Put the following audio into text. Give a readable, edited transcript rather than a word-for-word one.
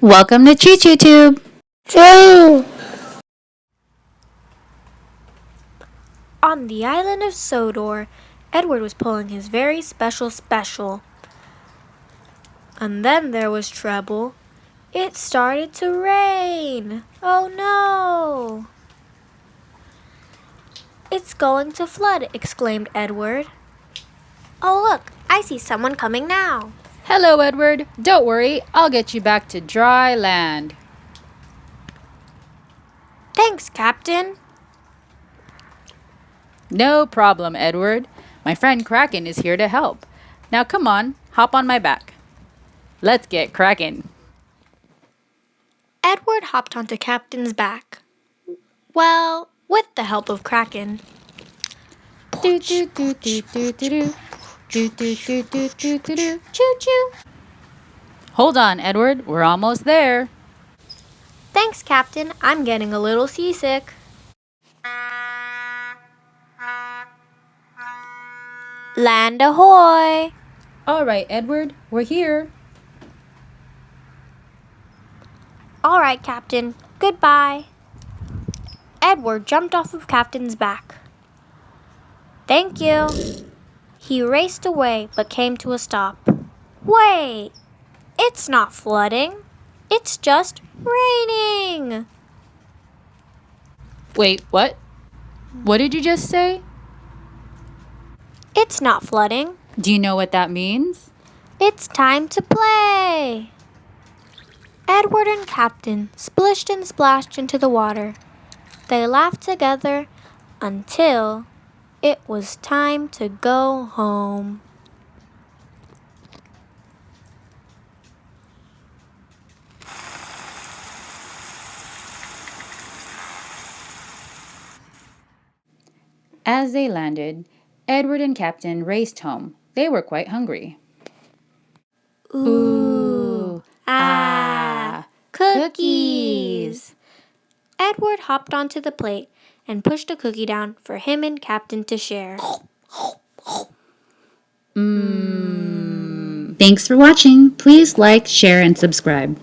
Welcome to Choo Choo Tube. Choo! On the island of Sodor, Edward was pulling his very special. And then there was trouble. It started to rain. Oh no! It's going to flood, exclaimed Edward. Oh look, I see someone coming now. Hello, Edward. Don't worry, I'll get you back to dry land. Thanks, Captain. No problem, Edward. My friend Kraken is here to help. Now come on, hop on my back. Let's get cracking. Edward hopped onto Captain's back. Well, with the help of Kraken. Do do do do do do do. Do do do do do do do. Choo-choo. Hold on, Edward. We're almost there. Thanks, Captain. I'm getting a little seasick. Land ahoy! All right, Edward. We're here. All right, Captain. Goodbye. Edward jumped off of Captain's back. Thank you. He raced away but came to a stop. Wait! It's not flooding. It's just raining. Wait, what? What did you just say? It's not flooding. Do you know what that means? It's time to play. Edward and Captain splished and splashed into the water. They laughed together until it was time to go home. As they landed, Edward and Captain raced home. They were quite hungry. Ooh, cookies! Edward hopped onto the plate and pushed a cookie down for him and Captain to share. Thanks for watching. Please like, share, and subscribe.